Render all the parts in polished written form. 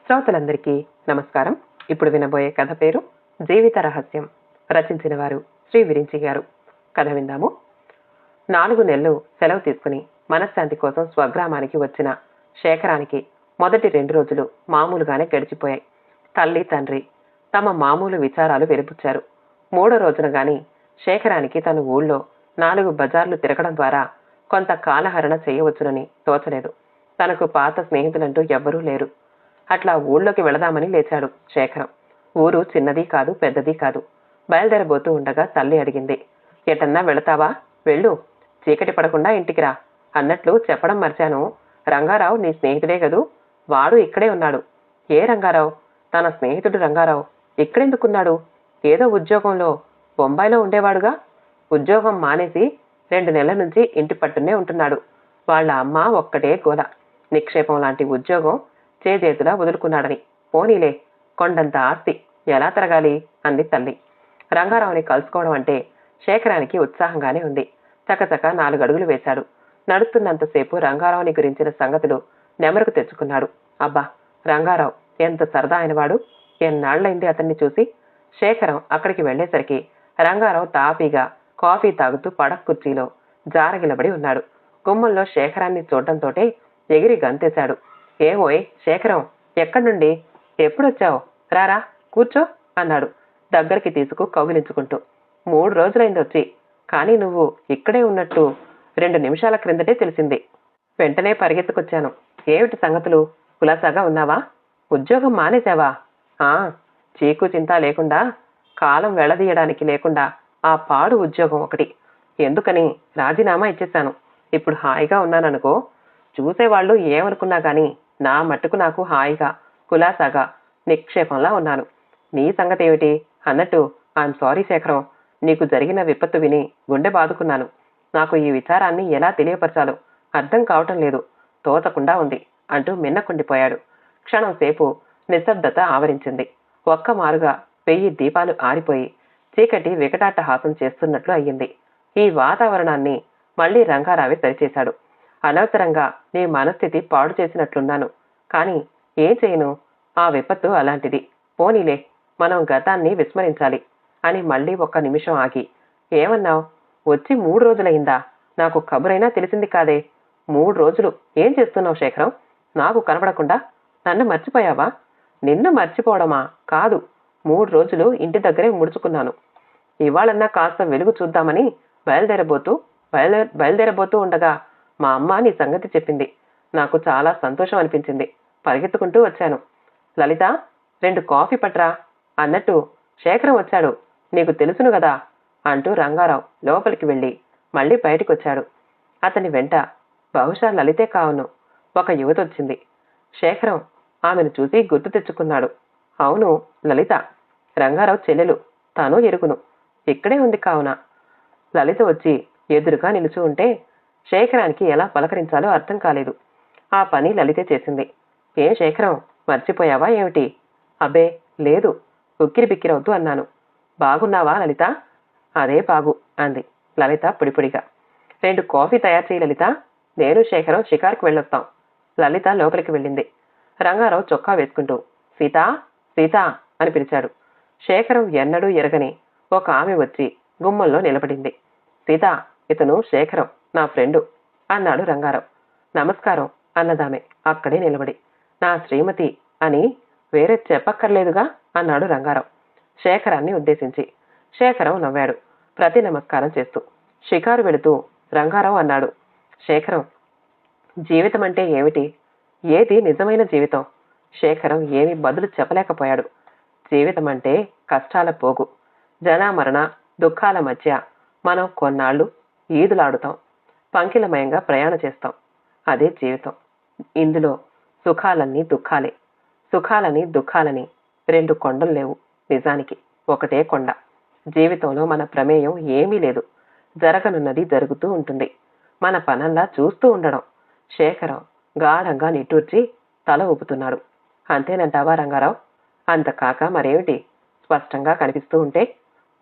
శ్రోతలందరికీ నమస్కారం. ఇప్పుడు వినబోయే కథ పేరు జీవిత రహస్యం. రచించిన వారు శ్రీ విరించి గారు. కథ విందాము. 4 నెలలు సెలవు తీసుకుని మనశ్శాంతి కోసం స్వగ్రామానికి వచ్చిన శేఖరానికి మొదటి 2 రోజులు మామూలుగానే గడిచిపోయాయి. తల్లి తండ్రి తమ మామూలు విచారాలు వెలిపుచ్చారు. 3వ రోజున గాని శేఖరానికి తన ఊళ్ళో 4 బజార్లు తిరగడం ద్వారా కొంత కాలహరణ చేయవచ్చునని తోచలేదు. తనకు పాత స్నేహితులంటూ ఎవ్వరూ లేరు. అట్లా ఊళ్ళోకి వెళదామని లేచాడు శేఖరం. ఊరు చిన్నది కాదు, పెద్దది కాదు. బయలుదేరబోతూ ఉండగా తల్లి అడిగింది, ఎటన్నా వెళతావా? వెళ్ళు, చీకటి పడకుండా ఇంటికి రా అన్నట్లు చెప్పడం మర్చాను. రంగారావు నీ స్నేహితుడే కదూ? వాడు ఇక్కడే ఉన్నాడు. ఏ రంగారావు? తన స్నేహితుడు రంగారావు. ఇక్కడెందుకున్నాడు? ఏదో ఉద్యోగంలో బొంబాయిలో ఉండేవాడుగా. ఉద్యోగం మానేసి 2 నెలల నుంచి ఇంటి పట్టునే ఉంటున్నాడు. వాళ్ళ అమ్మ ఒక్కటే గోల. నిక్షేపం లాంటి ఉద్యోగం చేజేతులా వదులుకున్నాడని. పోనీలే, కొండంత ఆస్తి ఎలా తిరగాలి అంది తల్లి. రంగారావుని కలుసుకోవడం అంటే శేఖరానికి ఉత్సాహంగానే ఉంది. చకచక 4 అడుగులు వేశాడు. నడుస్తున్నంతసేపు రంగారావుని గురించిన సంగతులు నెమరుకు తెచ్చుకున్నాడు. అబ్బా, రంగారావు ఎంత సరదా అయినవాడు. ఎన్నాళ్లైంది అతన్ని చూసి. శేఖరం అక్కడికి వెళ్లేసరికి రంగారావు తాపీగా కాఫీ తాగుతూ పడక్ కుర్చీలో జారగిలబడి ఉన్నాడు. గుమ్మంలో శేఖరాన్ని చూడటంతోటే ఎగిరి గంతేశాడు. ఏమోయ్ శేఖరం, ఎక్కడి నుండి? ఎప్పుడొచ్చావు? రారా కూర్చో అన్నాడు దగ్గరికి తీసుకు కౌగిలించుకుంటూ. 3 రోజులైందొచ్చి, కానీ నువ్వు ఇక్కడే ఉన్నట్టు 2 నిమిషాల క్రిందటే తెలిసింది. వెంటనే పరిగెత్తుకొచ్చాను. ఏమిటి సంగతులు? కులాసాగా ఉన్నావా? ఉద్యోగం మానేశావా? ఆ, చీకు చింత లేకుండా, కాలం వెళ్లదీయడానికి లేకుండా ఆ పాడు ఉద్యోగం ఒకటి. ఎందుకని రాజీనామా ఇచ్చేశాను. ఇప్పుడు హాయిగా ఉన్నాననుకో. చూసేవాళ్ళు ఏమనుకున్నా గాని నా మట్టుకు నాకు హాయిగా, కులాసాగా, నిక్షేపంలా ఉన్నాను. నీ సంగతేమిటి? అన్నట్టు ఐఎమ్ సారీ శేఖరం, నీకు జరిగిన విపత్తు విని గుండె బాదుకున్నాను. నాకు ఈ విచారాన్ని ఎలా తెలియపరచాలో అర్థం కావటం లేదు. తోచకుండా ఉంది అంటూ మిన్నకుండిపోయాడు. క్షణం సేపు నిశ్శబ్దత ఆవరించింది. ఒక్కమారుగా 1000 దీపాలు ఆరిపోయి చీకటి వికటాట్టహాసం చేస్తున్నట్లు అయ్యింది. ఈ వాతావరణాన్ని మళ్లీ రంగారావే సరిచేశాడు. అనవసరంగా నీ మనస్థితి పాడు చేసినట్లున్నాను. కానీ ఏం చేయను? ఆ విపత్తు అలాంటిది. పోనీలే, మనం గతాన్ని విస్మరించాలి అని మళ్లీ 1 నిమిషం ఆగి, ఏమన్నావు? వచ్చి 3 రోజులయిందా? నాకు కబురైనా తెలిసింది కాదే. 3 రోజులు ఏం చేస్తున్నావు శేఖరం? నాకు కనపడకుండా నన్ను మర్చిపోయావా? నిన్ను మర్చిపోవడమా? కాదు, 3 రోజులు ఇంటి దగ్గరే ముడుచుకున్నాను. ఇవాళన్నా కాస్త వెలుగు చూద్దామని బయలుదేరబోతూ ఉండగా మా అమ్మ నీ సంగతి చెప్పింది. నాకు చాలా సంతోషం అనిపించింది. పరిగెత్తుకుంటూ వచ్చాను. లలిత, 2 కాఫీ పట్రా అన్నట్టు శేఖరం వచ్చాడు. నీకు తెలుసును గదా అంటూ రంగారావు లోపలికి వెళ్ళి మళ్లీ బయటికొచ్చాడు. అతని వెంట బహుశా లలితే కావును, ఒక యువతొచ్చింది. శేఖరం ఆమెను చూసి గుర్తు తెచ్చుకున్నాడు. అవును, లలిత రంగారావు చెల్లెలు. తను ఎరుగును. ఇక్కడే ఉంది కావున. లలిత వచ్చి ఎదురుగా నిలుచు ఉంటే శేఖరానికి ఎలా పలకరించాలో అర్థం కాలేదు. ఆ పని లలితే చేసింది. ఏం శేఖరం, మర్చిపోయావా ఏమిటి? అబ్బే లేదు, ఉక్కిరి బిక్కిరవుతూ అన్నాను. బాగున్నావా లలిత? అదే బాగు అంది లలిత పొడిపొడిగా. 2 కాఫీ తయారు చేయి లలిత. నేను శేఖరం షికారుకు వెళ్ళొస్తాం. లలిత లోపలికి వెళ్ళింది. రంగారావు చొక్కా వేసుకుంటూ సీతా, సీతా అని పిలిచాడు. శేఖరం ఎన్నడూ ఎరగని ఒక ఆమె వచ్చి గుమ్మంలో నిలబడింది. సీతా, ఇతను శేఖరం, నా ఫ్రెండు అన్నాడు రంగారావు. నమస్కారం అన్నదామె అక్కడే నిలబడి. నా శ్రీమతి అని వేరే చెప్పక్కర్లేదుగా అన్నాడు రంగారావు శేఖరాన్ని ఉద్దేశించి. శేఖరం నవ్వాడు ప్రతి నమస్కారం చేస్తూ. షికారు వెళుతూ రంగారావు అన్నాడు, శేఖరం, జీవితం అంటే ఏమిటి? ఏది నిజమైన జీవితం? శేఖరం ఏమీ బదులు చెప్పలేకపోయాడు. జీవితం అంటే కష్టాల పోగు. జనామరణ దుఃఖాల మధ్య మనం కొన్నాళ్లు ఈదులాడుతాం. పంకిలమయంగా ప్రయాణం చేస్తాం. అదే జీవితం. ఇందులో సుఖాలన్నీ దుఃఖాలే. సుఖాలని దుఃఖాలని 2 కొండలు లేవు. నిజానికి ఒకటే కొండ. జీవితంలో మన ప్రమేయం ఏమీ లేదు. జరగనున్నది జరుగుతూ ఉంటుంది. మన పనంలా చూస్తూ ఉండడం. శేఖరం గాఢంగా నిట్టూర్చి తల ఊపుతున్నాడు. అంతేనంటావా రంగారావు? అంతకాక మరేమిటి? స్పష్టంగా కనిపిస్తూ ఉంటే.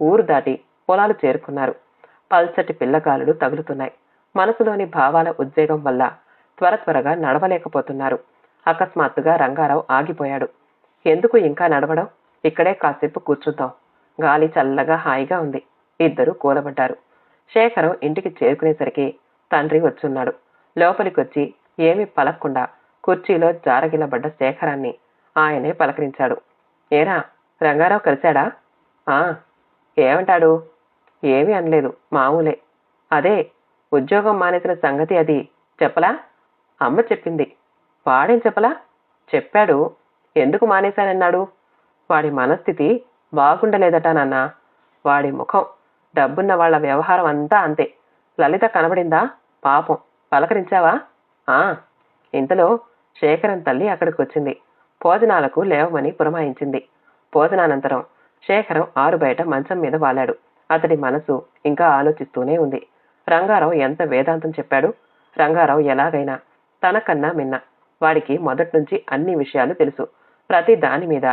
ఊరు దాటి పొలాలు చేరుకున్నారు. పల్చటి పిల్లగాలులు తగులుతున్నాయి. మనసులోని భావాల ఉద్వేగం వల్ల త్వరగా నడవలేకపోతున్నారు. అకస్మాత్తుగా రంగారావు ఆగిపోయాడు. ఎందుకు ఇంకా నడవడం? ఇక్కడే కాసేపు కూర్చుందాం. గాలి చల్లగా హాయిగా ఉంది. ఇద్దరూ కూలబడ్డారు. శేఖరం ఇంటికి చేరుకునేసరికి తండ్రి వచ్చున్నాడు. లోపలికొచ్చి ఏమీ పలక్కుండా కుర్చీలో జారగిలబడ్డ శేఖరాన్ని ఆయనే పలకరించాడు. ఏరా, రంగారావు కలిశాడా? ఆ. ఏమంటాడు? ఏమీ అనలేదు, మామూలే. అదే ఉద్యోగం మానేసిన సంగతి అది చెప్పలా? అమ్మ చెప్పింది. వాడేం చెప్పలా? చెప్పాడు. ఎందుకు మానేశానన్నాడు? వాడి మనస్థితి బాగుండలేదట నాన్న. వాడి ముఖం, డబ్బున్న వాళ్ల వ్యవహారం అంతా అంతే. లలిత కనబడిందా? పాపం, పలకరించావా? ఆ. ఇంతలో శేఖరం తల్లి అక్కడికొచ్చింది. భోజనాలకు లేవమని పురమాయించింది. భోజనానంతరం శేఖరం ఆరు బయట మంచం మీద వాలాడు. అతడి మనసు ఇంకా ఆలోచిస్తూనే ఉంది. రంగారావు ఎంత వేదాంతం చెప్పాడు. రంగారావు ఎలాగైనా తనకన్నా మిన్న. వాడికి మొదట్నుంచి అన్ని విషయాలు తెలుసు. ప్రతి దాని మీద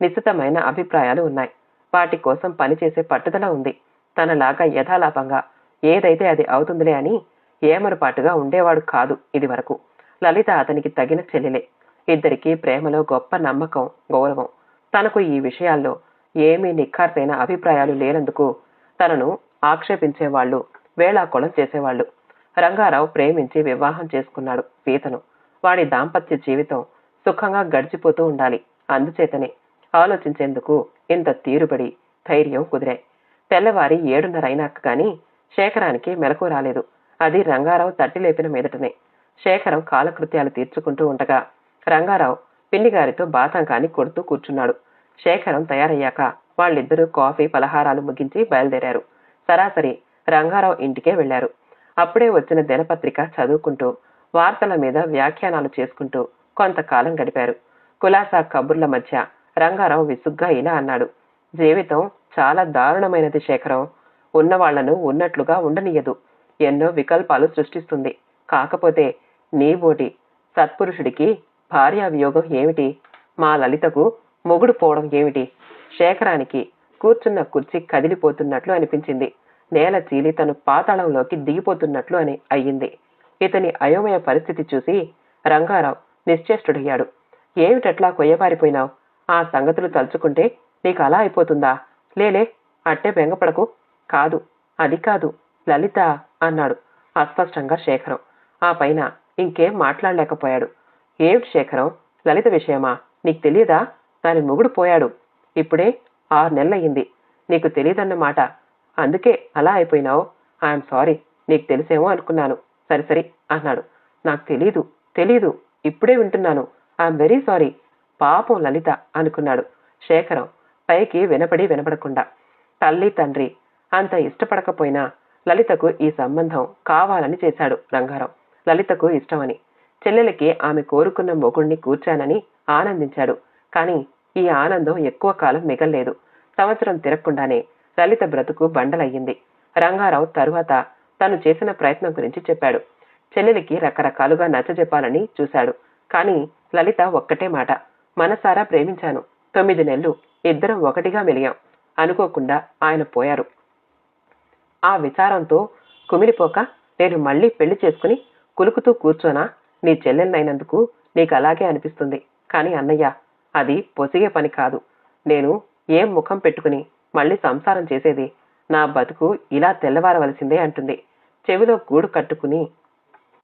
నిశ్చితమైన అభిప్రాయాలు ఉన్నాయి. వాటి కోసం పనిచేసే పట్టుదల ఉంది. తనలాగా యథాలాపంగా ఏదైతే అది అవుతుందిలే అని ఏమరపాటుగా ఉండేవాడు కాదు ఇది వరకు. లలిత అతనికి తగిన చెల్లెలే. ఇద్దరికీ ప్రేమలో గొప్ప నమ్మకం, గౌరవం. తనకు ఈ విషయాల్లో ఏమీ నిఖార్సైన అభిప్రాయాలు లేనందుకు తనను ఆక్షేపించేవాళ్లు, వేళాకోళం చేసేవాళ్లు. రంగారావు ప్రేమించి వివాహం చేసుకున్నాడు సీతను. వాడి దాంపత్య జీవితం సుఖంగా గడిచిపోతూ ఉండాలి. అందుచేతనే ఆలోచించేందుకు ఇంత తీరుబడి, ధైర్యం కుదిరాయి. తెల్లవారి 7:30 అయినాక గాని శేఖరానికి మెలకు రాలేదు. అది రంగారావు తట్టి లేపిన మీదటనే. శేఖరం కాలకృత్యాలు తీర్చుకుంటూ ఉండగా రంగారావు పిన్నిగారితో బాతంకాని కొడుతూ కూర్చున్నాడు. శేఖరం తయారయ్యాక వాళ్ళిద్దరూ కాఫీ, పలహారాలు ముగించి బయలుదేరారు. సరాసరి రంగారావు ఇంటికే వెళ్లారు. అప్పుడే వచ్చిన దినపత్రిక చదువుకుంటూ, వార్తల మీద వ్యాఖ్యానాలు చేసుకుంటూ కొంతకాలం గడిపారు. కులాసా కబుర్ల మధ్య రంగారావు విసుగ్గా ఇలా అన్నాడు. జీవితం చాలా దారుణమైనది శేఖరం. ఉన్నవాళ్లను ఉన్నట్లుగా ఉండనియ్యదు. ఎన్నో వికల్పాలు సృష్టిస్తుంది. కాకపోతే నీబోటి సత్పురుషుడికి భార్యా వియోగం ఏమిటి? మా లలితకు మొగుడు పోవడం ఏమిటి? శేఖరానికి కూర్చున్న కుర్చీ కదిలిపోతున్నట్లు అనిపించింది. నేల చీలి తను పాతాళంలోకి దిగిపోతున్నట్లు అయ్యింది. ఇతని అయోమయ పరిస్థితి చూసి రంగారావు నిశ్చేష్టుడయ్యాడు. ఏమిటట్లా కొయ్యబారిపోయినావు? ఆ సంగతులు తలుచుకుంటే నీకు అలా అయిపోతుందా? లేలే, అట్టే బెంగపడకు. కాదు, అది కాదు, లలిత అన్నాడు అస్పష్టంగా శేఖరం. ఆ పైన ఇంకేం మాట్లాడలేకపోయాడు. ఏమిటి శేఖరం? లలిత విషయమా? నీకు తెలియదా? దాని మొగుడు పోయాడు. ఇప్పుడే 6 నెలలయ్యింది. నీకు తెలియదన్నమాట. అందుకే అలా అయిపోయినావు. I'm sorry. నీకు తెలిసేమో అనుకున్నాను. సరిసరి అన్నాడు. నాకు తెలీదు. ఇప్పుడే వింటున్నాను. I'm very sorry. పాపం లలిత అనుకున్నాడు శేఖరం, పైకి వినపడకుండా. తల్లి తండ్రి అంత ఇష్టపడకపోయినా లలితకు ఈ సంబంధం కావాలని చేశాడు రంగారావు. లలితకు ఇష్టమని, చెల్లెలకి ఆమె కోరుకున్న మొగుణ్ణి కూర్చానని ఆనందించాడు. కానీ ఈ ఆనందం ఎక్కువ కాలం మిగల్లేదు. సంవత్సరం తిరగకుండానే లలిత బ్రతుకు బండలయ్యింది. రంగారావు తరువాత తను చేసిన ప్రయత్నం గురించి చెప్పాడు. చెల్లెలికి రకరకాలుగా నచ్చజెప్పాలని చూశాడు. కానీ లలిత ఒక్కటే మాట, మనసారా ప్రేమించాను. 9 నెలలు ఇద్దరం ఒకటిగా మెలిగాం. అనుకోకుండా ఆయన పోయారు. ఆ విచారంతో కుమిలిపోక నేను మళ్ళీ పెళ్లి చేసుకుని కులుకుతూ కూర్చోనా? నీ చెల్లెలైనందుకు నీకు అలాగే అనిపిస్తుంది. కానీ అన్నయ్య, అది పొసిగే పని కాదు. నేను ఏం ముఖం పెట్టుకుని మళ్ళీ సంసారం చేసేది? నా బతుకు ఇలా తెల్లవారవలసిందే అంటుంది. చెవిలో గూడు కట్టుకుని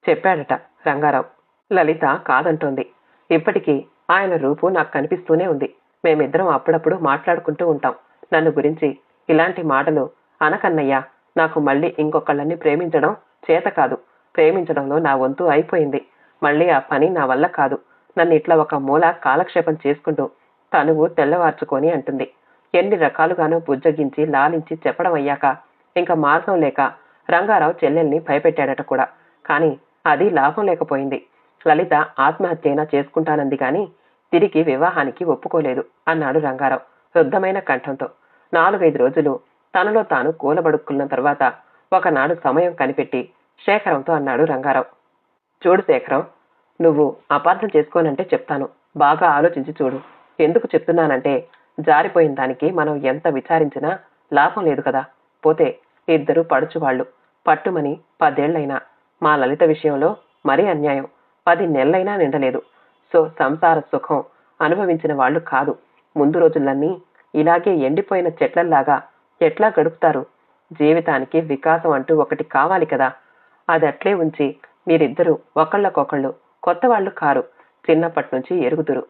చెప్పాడట రంగారావు. లలిత కాదంటోంది. ఇప్పటికీ ఆయన రూపు నాకు కనిపిస్తూనే ఉంది. మేమిద్దరం అప్పుడప్పుడు మాట్లాడుకుంటూ ఉంటాం. నన్ను గురించి ఇలాంటి మాటలు అనకన్నయ్యా. నాకు మళ్ళీ ఇంకొకళ్ళని ప్రేమించడం చేత కాదు. ప్రేమించడంలో నా వంతు అయిపోయింది. మళ్ళీ ఆ పని నా వల్ల కాదు. నన్ను ఇట్లా ఒక మూల కాలక్షేపం చేసుకుంటూ తనువు తెల్లవార్చుకొని అంటుంది. ఎన్ని రకాలుగానూ బుజ్జగించి లాలించి చెప్పడం అయ్యాక ఇంకా మార్గం లేక రంగారావు చెల్లెల్ని భయపెట్టాడట కూడా. కానీ అది లాభం లేకపోయింది. లలిత ఆత్మహత్యైనా చేసుకుంటానంది గాని తిరిగి వివాహానికి ఒప్పుకోలేదు అన్నాడు రంగారావు రుద్ధమైన కంఠంతో. 4-5 రోజులు తనలో తాను కూలబడుక్కున్న తర్వాత ఒకనాడు సమయం కనిపెట్టి శేఖరంతో అన్నాడు రంగారావు. చూడు శేఖరం, నువ్వు అపార్థం చేసుకోనంటే చెప్తాను. బాగా ఆలోచించి చూడు. ఎందుకు చెప్తున్నానంటే, జారిపోయిన దానికి మనం ఎంత విచారించినా లాభం లేదు కదా. పోతే ఇద్దరు పడుచువాళ్లు. పట్టుమని 10 ఏళ్లైనా. మా లలిత విషయంలో మరీ అన్యాయం. 10 నెలలైనా నిండలేదు. సో సంసార సుఖం అనుభవించిన వాళ్ళు కాదు. ముందు రోజులన్నీ ఇలాగే ఎండిపోయిన చెట్లల్లాగా ఎట్లా గడుపుతారు? జీవితానికి వికాసం అంటూ ఒకటి కావాలి కదా. అదట్లే ఉంచి మీరిద్దరూ ఒకళ్ళకొకళ్ళు కొత్త వాళ్ళు కారు. చిన్నప్పటి నుంచి ఎరుగుదురు.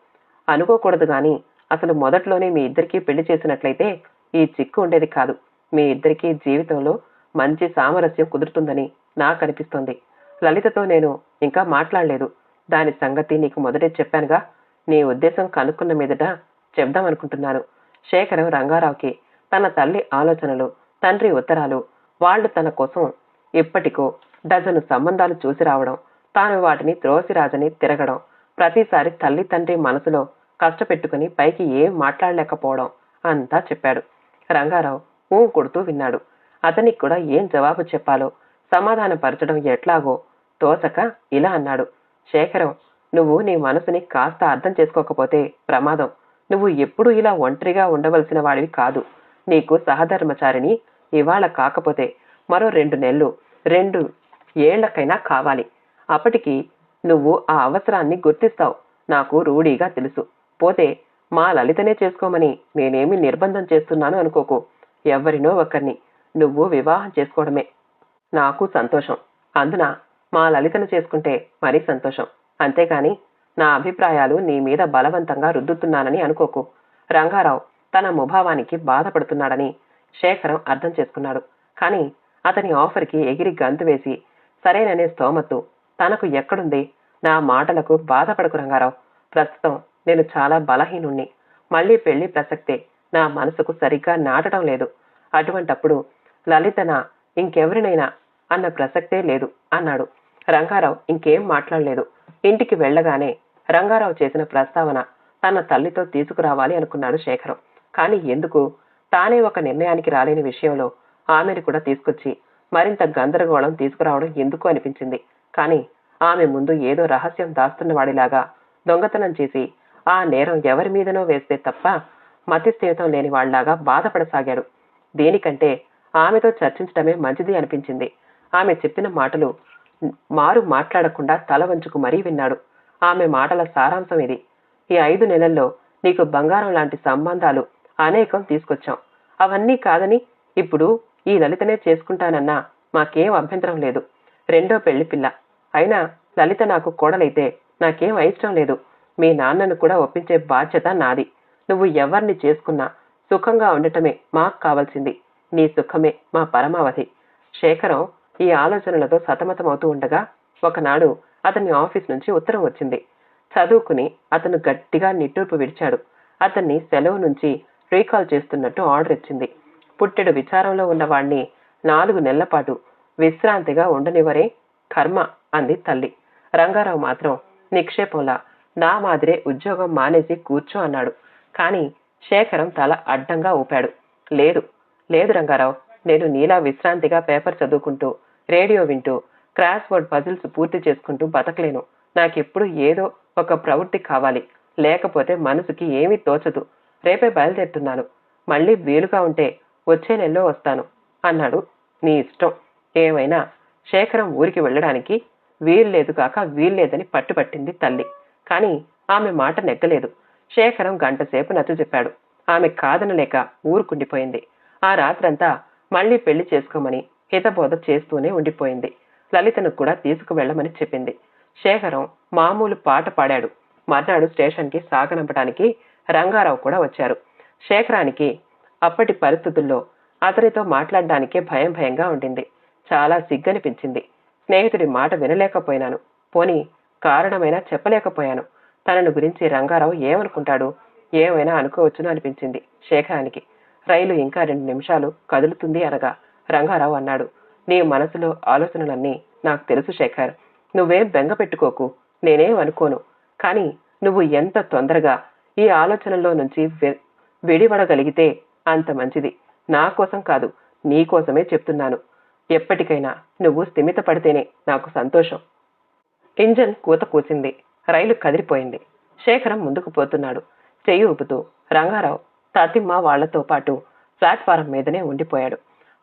అనుకోకూడదు గాని అసలు మొదట్లోనే మీ ఇద్దరికీ పెళ్లి చేసినట్లయితే ఈ చిక్కు ఉండేది కాదు. మీ ఇద్దరికీ జీవితంలో మంచి సామరస్యం కుదురుతుందని నాకనిపిస్తోంది. లలితతో నేను ఇంకా మాట్లాడలేదు. దాని సంగతి నీకు మొదటే చెప్పానుగా. నీ ఉద్దేశం కనుక్కున్న మీదట చెప్దామనుకుంటున్నాను. శేఖరం రంగారావుకి తన తల్లి ఆలోచనలు, తండ్రి ఉత్తరాలు, వాళ్ళు తన కోసం ఇప్పటికో డజను సంబంధాలు చూసి రావడం, తాను వాటిని త్రోసిరాజని తిరగడం, ప్రతిసారి తల్లి తండ్రి మనసులో కష్టపెట్టుకుని పైకి ఏం మాట్లాడలేకపోవడం అంతా చెప్పాడు. రంగారావు ఊ కొడుతూ విన్నాడు. అతనికి కూడా ఏం జవాబు చెప్పాలో సమాధానపరచడం ఎట్లాగో తోచక ఇలా అన్నాడు. శేఖరం, నువ్వు నీ మనసుని కాస్త అర్థం చేసుకోకపోతే ప్రమాదం. నువ్వు ఎప్పుడూ ఇలా ఒంటరిగా ఉండవలసిన వాడివి కాదు. నీకు సహధర్మచారిని ఇవాళ కాకపోతే మరో 2 నెలలు 2 ఏళ్లకైనా కావాలి. అప్పటికి నువ్వు ఆ అవసరాన్ని గుర్తిస్తావు. నాకు రూఢీగా తెలుసు. పోతే మా లలితనే చేసుకోమని నేనేమి నిర్బంధం చేస్తున్నాను అనుకోకు. ఎవరినో ఒకరిని నువ్వు వివాహం చేసుకోవడమే నాకు సంతోషం. అందున మా లలితను చేసుకుంటే మరీ సంతోషం. అంతేకాని నా అభిప్రాయాలు నీ మీద బలవంతంగా రుద్దుతున్నానని అనుకోకు. రంగారావు తన ముభావానికి బాధపడుతున్నాడని శేఖరం అర్థం చేసుకున్నాడు. కాని అతని ఆఫర్కి ఎగిరి గంతు వేసి సరేననే స్తోమత్తు తనకు ఎక్కడుంది? నా మాటలకు బాధపడకు రంగారావు. ప్రస్తుతం నేను చాలా బలహీనుణ్ణి. మళ్లీ పెళ్లి ప్రసక్తే నా మనసుకు సరిగ్గా నాటడం లేదు. అటువంటప్పుడు లలితన ఇంకెవరినైనా అన్న ప్రసక్తే లేదు అన్నాడు. రంగారావు ఇంకేం మాట్లాడలేదు. ఇంటికి వెళ్ళగానే రంగారావు చేసిన ప్రస్తావన తన తల్లితో తీసుకురావాలి అనుకున్నాడు శేఖరం. కాని ఎందుకు? తానే ఒక నిర్ణయానికి రాలేని విషయంలో ఆమెను కూడా తీసుకొచ్చి మరింత గందరగోళం తీసుకురావడం ఎందుకు అనిపించింది. కాని ఆమె ముందు ఏదో రహస్యం దాస్తున్నవాడిలాగా దొంగతనం చేసి ఆ నేరం ఎవరి మీదనో వేస్తే తప్ప మతిస్థిమితం లేని వాళ్లాగా బాధపడసాగాడు. దేనికంటే ఆమెతో చర్చించడమే మంచిది అనిపించింది. ఆమె చెప్పిన మాటలు మారు మాట్లాడకుండా తల వంచుకు మరీ విన్నాడు. ఆమె మాటల సారాంశం ఇది. ఈ 5 నెలల్లో నీకు బంగారం లాంటి సంబంధాలు అనేకం తీసుకొచ్చాం. అవన్నీ కాదని ఇప్పుడు ఈ లలితనే చేసుకుంటానన్నా మాకేం అభ్యంతరం లేదు. రెండో పెళ్లి పిల్ల అయినా లలిత నాకు కోడలైతే నాకేం అయిష్టం లేదు. మీ నాన్నను కూడా ఒప్పించే బాధ్యత నాది. నువ్వు ఎవరిని చేసుకున్నా సుఖంగా ఉండటమే మాకు కావాల్సింది. నీ సుఖమే మా పరమావధి. శేఖరం ఈ ఆలోచనలతో సతమతమవుతూ ఉండగా ఒకనాడు అతని ఆఫీస్ నుంచి ఉత్తరం వచ్చింది. చదువుకుని అతను గట్టిగా నిట్టూర్పు విడిచాడు. అతన్ని సెలవు నుంచి రీకాల్ చేస్తున్నట్టు ఆర్డర్ ఇచ్చింది. పుట్టెడు విచారంలో ఉన్నవాణ్ణి 4 నెలల పాటు విశ్రాంతిగా ఉండనివరే కర్మ అంది తల్లి. రంగారావు మాత్రం నిక్షేపంలా నా మాదిరే ఉద్యోగం మానేసి కూర్చో అన్నాడు. కాని శేఖరం తల అడ్డంగా ఊపాడు. లేదు లేదు రంగారావు, నేను నీలా విశ్రాంతిగా పేపర్ చదువుకుంటూ రేడియో వింటూ క్రాస్ వర్డ్ పజిల్స్ పూర్తి చేసుకుంటూ బతకలేను. నాకెప్పుడు ఏదో ఒక ప్రవృత్తి కావాలి. లేకపోతే మనసుకి ఏమీ తోచదు. రేపే బయలుదేరుతున్నాను. మళ్ళీ వీలుగా ఉంటే వచ్చే నెలలో వస్తాను అన్నాడు. నీ ఇష్టం. ఏమైనా శేఖరం ఊరికి వెళ్ళడానికి వీల్లేదు కాక వీల్లేదని పట్టుపట్టింది తల్లి. కాని ఆమె మాట నెగ్గలేదు. శేఖరం గంటసేపు నచ్చజెప్పాడు. ఆమె కాదనలేక ఊరుకుండిపోయింది. ఆ రాత్రంతా మళ్లీ పెళ్లి చేసుకోమని హితబోధ చేస్తూనే ఉండిపోయింది. లలితను కూడా తీసుకువెళ్లమని చెప్పింది. శేఖరం మామూలు పాట పాడాడు. మర్నాడు స్టేషన్కి సాగనంపడానికి రంగారావు కూడా వచ్చారు. శేఖరానికి అప్పటి పరిస్థితుల్లో అతనితో మాట్లాడడానికే భయంగా ఉండింది. చాలా సిగ్గనిపించింది. స్నేహితుడి మాట వినలేకపోయినాను. పోనీ కారణమైనా చెప్పలేకపోయాను. తనను గురించి రంగారావు ఏమనుకుంటాడు? ఏమైనా అనుకోవచ్చును అనిపించింది శేఖరానికి. రైలు ఇంకా 2 నిమిషాలు కదులుతుంది అనగా రంగారావు అన్నాడు. నీ మనసులో ఆలోచనలన్నీ నాకు తెలుసు శేఖర్. నువ్వేం బెంగ పెట్టుకోకు. నేనేం అనుకోను. కాని నువ్వు ఎంత తొందరగా ఈ ఆలోచనల్లో నుంచి విడివడగలిగితే అంత మంచిది. నా కోసం కాదు, నీ కోసమే చెప్తున్నాను. ఎప్పటికైనా నువ్వు స్థిమిత పడితేనే నాకు సంతోషం. ఇంజన్ కూత కూసింది. రైలు కదిలిపోయింది. శేఖరం ముందుకు పోతున్నాడు. చెయ్యి ఊపుతూ రంగారావు తతిమ్మ వాళ్లతో పాటు ప్లాట్ఫారం మీదనే ఉండిపోయాడు.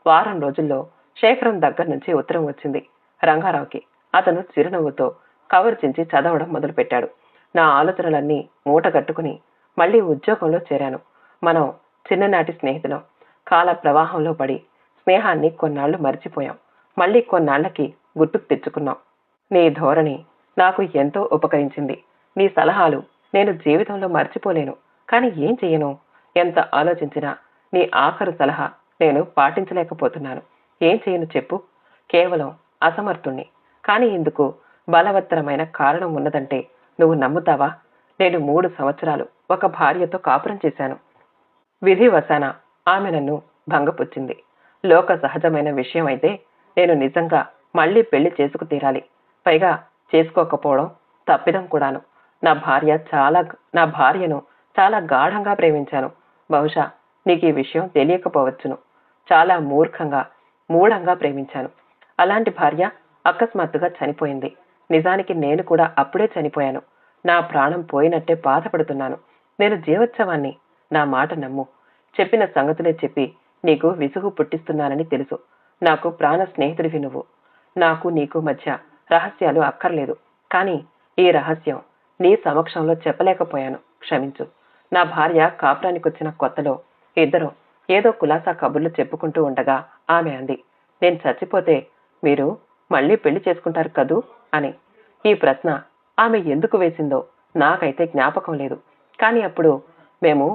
వారం రోజుల్లో శేఖరం దగ్గర నుంచి ఉత్తరం వచ్చింది రంగారావుకి. అతను చిరునవ్వుతో కవర్ చించి చదవడం మొదలుపెట్టాడు. నా ఆలోచనలన్నీ మూటగట్టుకుని మళ్ళీ ఉద్యోగంలో చేరాను. మనం చిన్ననాటి స్నేహితులం. కాల ప్రవాహంలో పడి స్నేహాన్ని కొన్నాళ్లు మరిచిపోయాం. మళ్ళీ కొన్నాళ్లకి గుర్తుకు తెచ్చుకున్నాం. నీ ధోరణి నాకు ఎంతో ఉపకరించింది. నీ సలహాలు నేను జీవితంలో మర్చిపోలేను. కానీ ఏం చెయ్యను? ఎంత ఆలోచించినా నీ ఆఖరు సలహా నేను పాటించలేకపోతున్నాను. ఏం చేయను చెప్పు? కేవలం అసమర్థుణ్ణి. కానీ ఇందుకు బలవత్తరమైన కారణం ఉన్నదంటే నువ్వు నమ్ముతావా? నేను 3 సంవత్సరాలు ఒక భార్యతో కాపురం చేశాను. విధివశాన ఆమె నన్ను భంగపుచ్చింది. లోక సహజమైన విషయం అయితే నేను నిజంగా మళ్ళీ పెళ్లి చేసుకు తీరాలి. పైగా చేసుకోకపోవడం తప్పిదం కూడాను. నా భార్యను చాలా గాఢంగా ప్రేమించాను. బహుశా నీకు ఈ విషయం తెలియకపోవచ్చును. చాలా మూఢంగా ప్రేమించాను. అలాంటి భార్య అకస్మాత్తుగా చనిపోయింది. నిజానికి నేను కూడా అప్పుడే చనిపోయాను. నా ప్రాణం పోయినట్టే బాధపడుతున్నాను. నేను జీవోత్సవాన్ని. నా మాట నమ్ము. చెప్పిన సంగతులే చెప్పి నీకు విసుగు పుట్టిస్తున్నానని తెలుసు. నాకు ప్రాణ స్నేహితుడివి నువ్వు. నాకు నీకు మధ్య రహస్యాలు అక్కర్లేదు. కానీ ఈ రహస్యం నీ సమక్షంలో చెప్పలేకపోయాను. క్షమించు. నా భార్య కాపురానికొచ్చిన కొత్తలో ఇద్దరం ఏదో కులాసా కబుర్లు చెప్పుకుంటూ ఉండగా ఆమె అంది, నేను చచ్చిపోతే మీరు మళ్ళీ పెళ్లి చేసుకుంటారు కదూ అని. ఈ ప్రశ్న ఆమె ఎందుకు వేసిందో నాకైతే జ్ఞాపకం లేదు. కానీ అప్పుడు మేము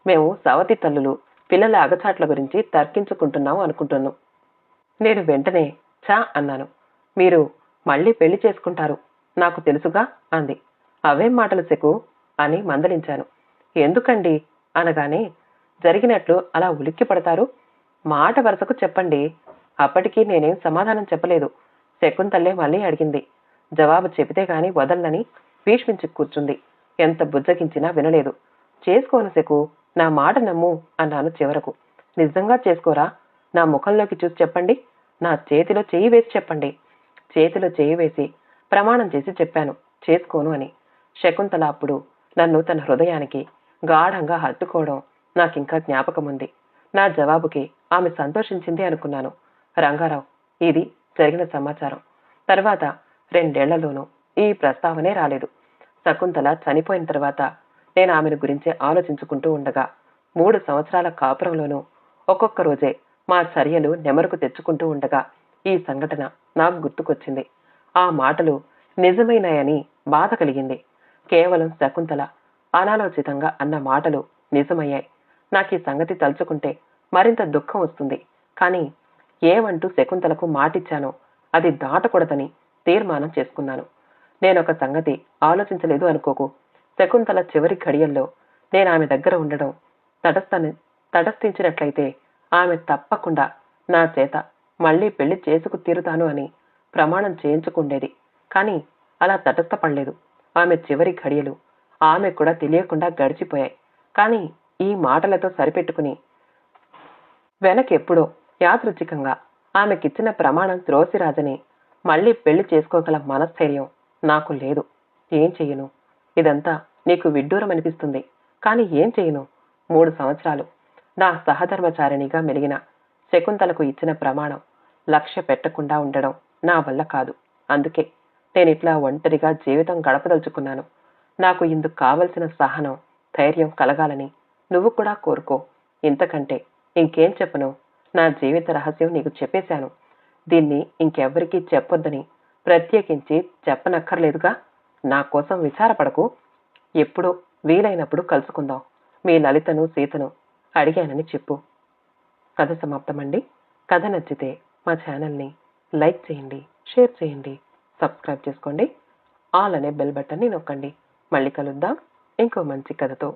మేము సవతి తల్లులు పిల్లల అగచాట్ల గురించి తర్కించుకుంటున్నాం అనుకుంటున్నాం. నేను వెంటనే చా అన్నాను. మీరు మళ్ళీ పెళ్లి చేసుకుంటారు నాకు తెలుసుగా అంది. అవేం మాటలు సెకు అని మందలించాను. ఎందుకండి అనగానే జరిగినట్లు అలా ఉలిక్కి పడతారు? మాట వరుసకు చెప్పండి. అప్పటికీ నేనేం సమాధానం చెప్పలేదు. శకుంతల్లే మళ్ళీ అడిగింది. జవాబు చెబితే గాని వదల్లని భీష్మించి కూర్చుంది. ఎంత బుజ్జగించినా వినలేదు. చేసుకోను సెకు, నా మాట నమ్ము అన్నాను చివరకు. నిజంగా చేసుకోరా? నా ముఖంలోకి చూసి చెప్పండి. నా చేతిలో చెయ్యి వేసి చెప్పండి. చేతిలో చెయ్యి వేసి ప్రమాణం చేసి చెప్పాను చేసుకోను అని. శకుంతల అప్పుడు నన్ను తన హృదయానికి గాఢంగా హత్తుకోవడం నాకింకా జ్ఞాపకముంది. నా జవాబుకి ఆమె సంతోషించింది అనుకున్నాను. రంగారావు, ఇది జరిగిన సమాచారం. తర్వాత 2 ఏళ్లలోనూ ఈ ప్రస్తావనే రాలేదు. శకుంతల చనిపోయిన తర్వాత నేను ఆమెను గురించే ఆలోచించుకుంటూ ఉండగా 3 సంవత్సరాల కాపురంలోనూ ఒక్కొక్క రోజే మా చర్యలు నెమరుకు తెచ్చుకుంటూ ఉండగా ఈ సంఘటన నాకు గుర్తుకొచ్చింది. ఆ మాటలు నిజమైనాయని బాధ కలిగింది. కేవలం శకుంతల అనాలోచితంగా అన్న మాటలు నిజమయ్యాయి. నాకు ఈ సంగతి తలుచుకుంటే మరింత దుఃఖం వస్తుంది. కానీ ఏమంటూ శకుంతలకు మాటిచ్చానో అది దాటకూడదని తీర్మానం చేసుకున్నాను. నేనొక సంగతి ఆలోచించలేదు అనుకోకు. శకుంతల చివరి ఘడియల్లో నేను ఆమె దగ్గర ఉండడం తటస్థించినట్లయితే ఆమె తప్పకుండా నా చేత మళ్ళీ పెళ్లి చేసుకు తీరుతాను అని ప్రమాణం చేయించుకుండేది. కానీ అలా తటస్థపడలేదు. ఆమె చివరి ఘడియలు ఆమె కూడా తెలియకుండా గడిచిపోయాయి. కానీ ఈ మాటలతో సరిపెట్టుకుని వెనకెప్పుడో యాదృచ్ఛికంగా ఆమెకిచ్చిన ప్రమాణం త్రోసిరాజని మళ్ళీ పెళ్లి చేసుకోగల మనస్థైర్యం నాకు లేదు. ఏం చెయ్యను? ఇదంతా నీకు విడ్డూరం అనిపిస్తుంది. కానీ ఏం చెయ్యను? 3 సంవత్సరాలు నా సహధర్మచారిణిగా మెలిగిన శకుంతలకు ఇచ్చిన ప్రమాణం లక్ష్య పెట్టకుండా ఉండడం నా వల్ల కాదు. అందుకే నేనిట్లా ఒంటరిగా జీవితం గడపదలుచుకున్నాను. నాకు ఇందుకు కావలసిన సహనం, ధైర్యం కలగాలని నువ్వు కూడా కోరుకో. ఇంతకంటే ఇంకేం చెప్పను? నా జీవిత రహస్యం నీకు చెప్పేశాను. దీన్ని ఇంకెవ్వరికీ చెప్పొద్దని ప్రత్యేకించి చెప్పనక్కర్లేదుగా. నా కోసం విచారపడకు. ఎప్పుడో వీలైనప్పుడు కలుసుకుందాం. మీ లలితను, సీతను అడిగానని చెప్పు. కథ సమాప్తమండి. కథ నచ్చితే మా ఛానల్ని లైక్ చేయండి, షేర్ చేయండి, సబ్స్క్రైబ్ చేసుకోండి. ఆల్ అనే బెల్ బటన్ని నొక్కండి. మళ్ళీ కలుద్దాం ఇంకో మంచి కథతో.